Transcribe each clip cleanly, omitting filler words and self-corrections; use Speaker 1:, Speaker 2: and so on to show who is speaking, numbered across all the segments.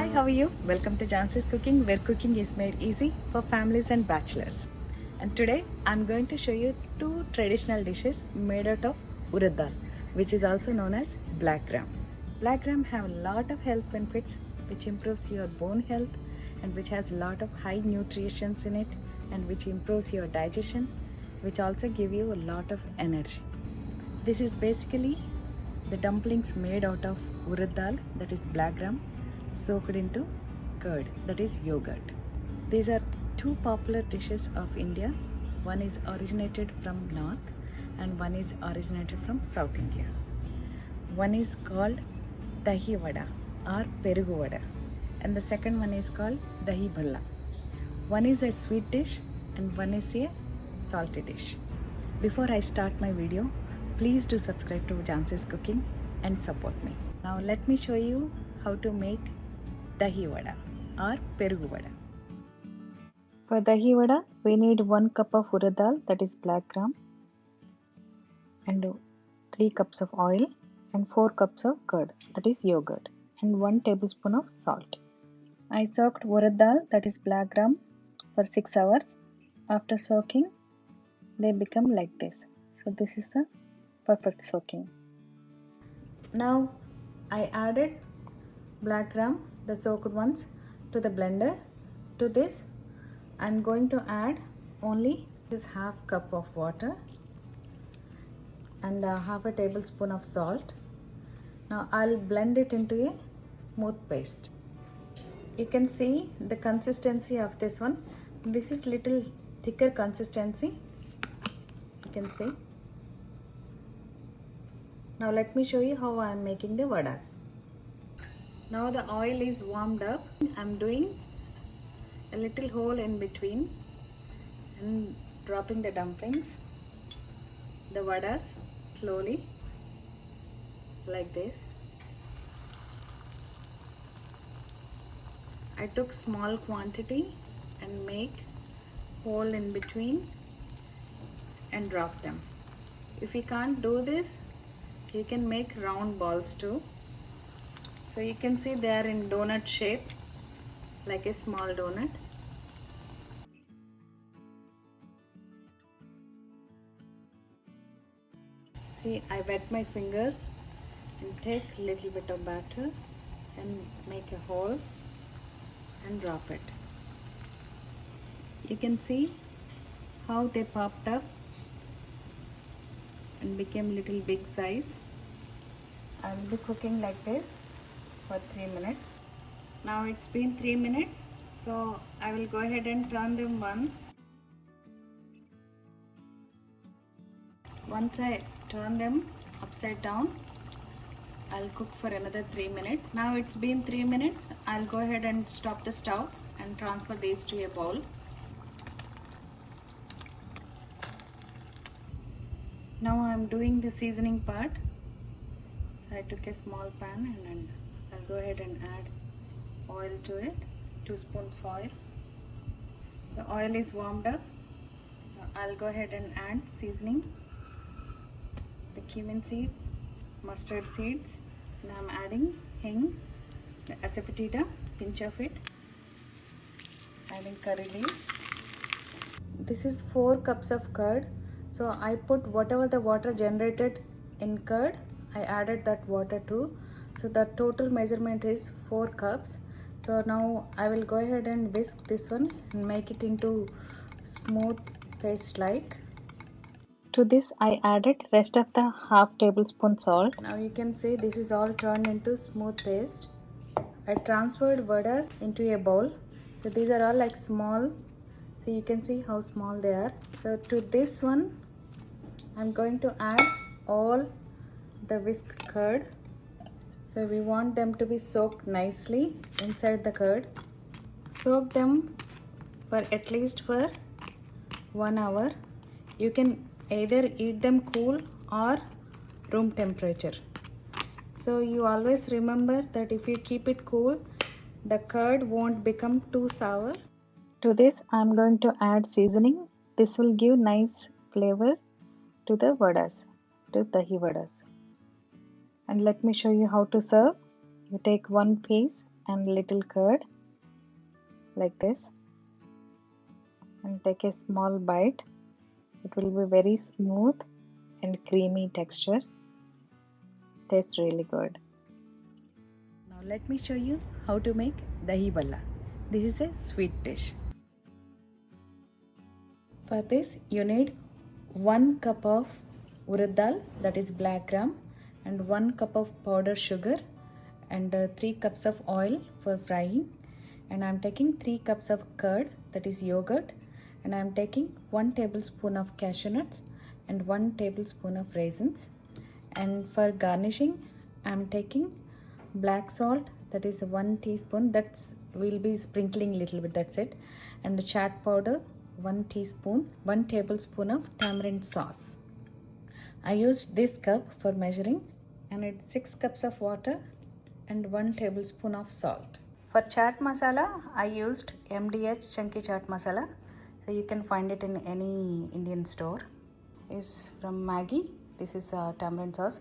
Speaker 1: Hi, how are you? Welcome to Jancy's Cooking, where cooking is made easy for families and bachelors. And today I'm going to show you two traditional dishes made out of urad dal, which is also known as black gram. Black gram have a lot of health benefits, which improves your bone health and which has a lot of high nutrients in it and which improves your digestion, which also give you a lot of energy. This is basically the dumplings made out of urad dal, that is black gram, soaked into curd, that is yogurt. These are two popular dishes of India. One is originated from north and one is originated from South India. One is called dahi vada or perugu vada and the second one is called dahi bhalla. One is a sweet dish and one is a salty dish. Before I start my video, please do subscribe to Jancy's Cooking and support me. Now let me show you how to make dahi vada or perugu vada. For dahi vada, we need 1 cup of urad dal, that is black gram, and 3 cups of oil and 4 cups of curd, that is yogurt, and 1 tablespoon of salt. I soaked urad dal, that is black gram, for 6 hours. After soaking, they become like this. So this is the perfect soaking. Now I added black gram, the soaked ones, to the blender. To this I'm going to add only this half cup of water and half a tablespoon of salt. Now I'll blend it into a smooth paste. You can see the consistency of this one. This is little thicker consistency, you can see. Now let me show you how I am making the vadas. Now the oil is warmed up. I'm doing a little hole in between and dropping the dumplings, the vadas, slowly like this. I took small quantity and make hole in between and drop them. If you can't do this, you can make round balls too. So you can see they are in donut shape, like a small donut. See, I wet my fingers and take a little bit of batter and make a hole and drop it. You can see how they popped up and became little big size. I will be cooking like this for 3 minutes. Now it's been 3 minutes, so I will go ahead and turn them once. Once I turn them upside down, I'll cook for another 3 minutes. Now it's been 3 minutes. I'll go ahead and stop the stove and transfer these to a bowl. Now I'm doing the seasoning part. So I took a small pan and I'll go ahead and add oil to it, 2 spoons oil. The oil is warmed up. Now I'll go ahead and add seasoning, the cumin seeds, mustard seeds. Now I'm adding hing, the asafoetida, pinch of it, adding curry leaves. This is 4 cups of curd. So I put whatever the water generated in curd, I added that water too. So the total measurement is 4 cups. So now I will go ahead and whisk this one and make it into smooth paste like. To this I added rest of the half tablespoon salt. Now you can see this is all turned into smooth paste. I transferred vadas into a bowl. So these are all like small. So you can see how small they are. So to this one I'm going to add all the whisked curd. So we want them to be soaked nicely inside the curd. Soak them for at least for 1 hour. You can either eat them cool or room temperature. So you always remember that if you keep it cool, the curd won't become too sour. To this I am going to add seasoning. This will give nice flavor to the vadas, to dahi vadas. And let me show you how to serve. You take one piece and little curd like this, and take a small bite. It will be very smooth and creamy texture. Tastes really good. Now let me show you how to make dahi balla. This is a sweet dish. For this you need 1 cup of urad dal, that is black gram, and 1 cup of powdered sugar, and 3 cups of oil for frying, and I am taking 3 cups of curd, that is yogurt, and I am taking 1 tablespoon of cashew nuts and 1 tablespoon of raisins. And for garnishing I am taking black salt, that is 1 teaspoon, that's will be sprinkling little bit, that's it, and the chaat powder 1 teaspoon, 1 tablespoon of tamarind sauce. I used this cup for measuring, and it's 6 cups of water and 1 tablespoon of salt. For chaat masala, I used MDH Chunky Chaat Masala. So you can find it in any Indian store. Is from Maggi. This is tamarind sauce.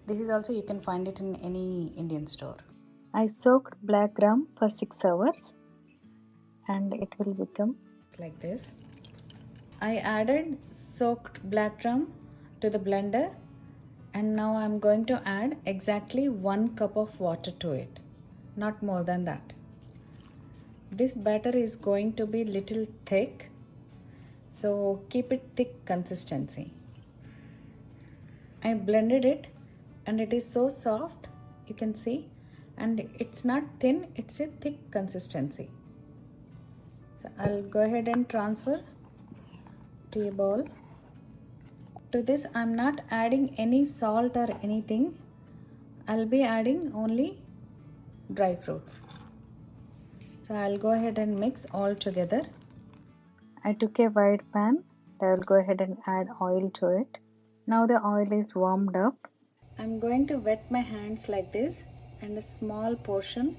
Speaker 1: This is also you can find it in any Indian store. I soaked black gram for 6 hours, and it will become like this. I added soaked black gram to the blender, and now I'm going to add exactly 1 cup of water to it, not more than that. This batter is going to be little thick, so keep it thick consistency. I blended it and it is so soft, you can see, and it's not thin, it's a thick consistency. So I'll go ahead and transfer to a bowl. To this I'm not adding any salt or anything. I'll be adding only dry fruits. So I'll go ahead and mix all together. I took a wide pan. I'll go ahead and add oil to it. Now the oil is warmed up. I'm going to wet my hands like this, and a small portion,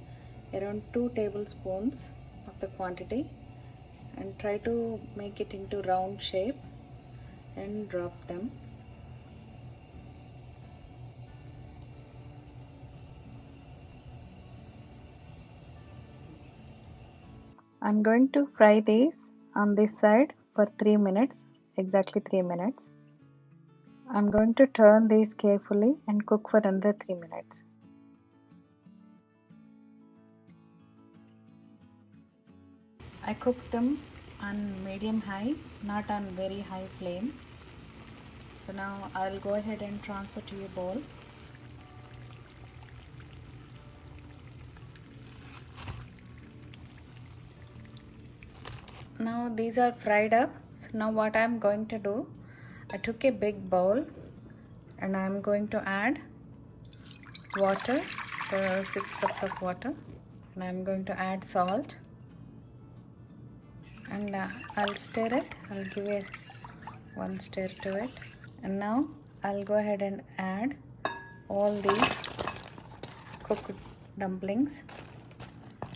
Speaker 1: around 2 tablespoons of the quantity, and try to make it into round shape and drop them. I'm going to fry these on this side for 3 minutes, exactly 3 minutes. I'm going to turn these carefully and cook for another 3 minutes. I cooked them on medium high, not on very high flame. So now I'll go ahead and transfer to a bowl. Now these are fried up. So now what I'm going to do, I took a big bowl and I'm going to add water, 6 cups of water, and I'm going to add salt, and I'll stir it. I'll give a 1 stir to it, and now I'll go ahead and add all these cooked dumplings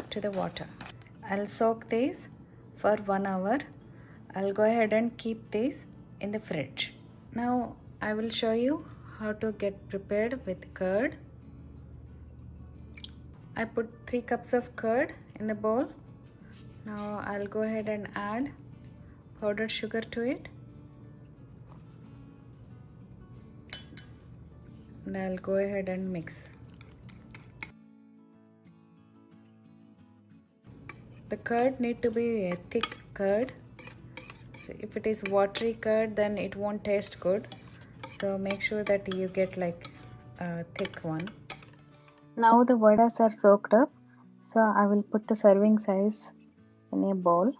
Speaker 1: to the water. I'll soak these for 1 hour. I'll go ahead and keep these in the fridge. Now I will show you how to get prepared with curd. I put 3 cups of curd in the bowl. Now I'll go ahead and add powdered sugar to it, and I'll go ahead and mix. The curd need to be a thick curd. So if it is watery curd, then it won't taste good. So make sure that you get like a thick one. Now the vadas are soaked up, so I will put the serving size in a bowl.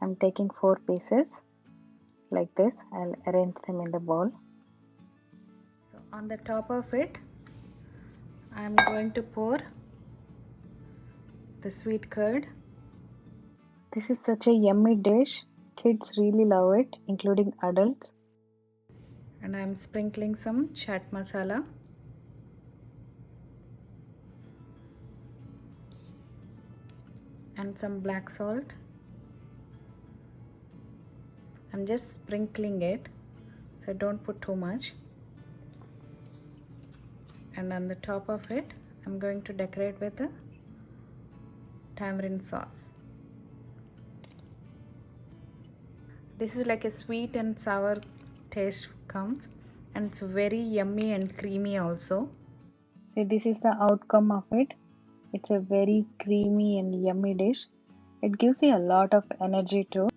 Speaker 1: I'm taking 4 pieces like this. I'll arrange them in the bowl. So on the top of it, I'm going to pour the sweet curd. This is such a yummy dish. Kids really love it, including adults. And I'm sprinkling some chaat masala. And some black salt. I'm just sprinkling it, so don't put too much. And on the top of it, I'm going to decorate with the tamarind sauce. This is like a sweet and sour taste comes, and it's very yummy and creamy also. See, this is the outcome of it. It's a very creamy and yummy dish. It gives you a lot of energy too.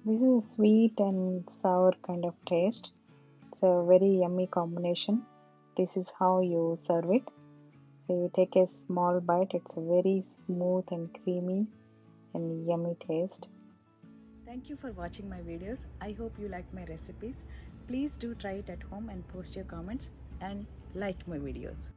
Speaker 1: This is a sweet and sour kind of taste. It's a very yummy combination. This is how you serve it. So you take a small bite. It's a very smooth and creamy and yummy taste. Thank you for watching my videos. I hope you like my recipes. Please do try it at home and post your comments and like my videos.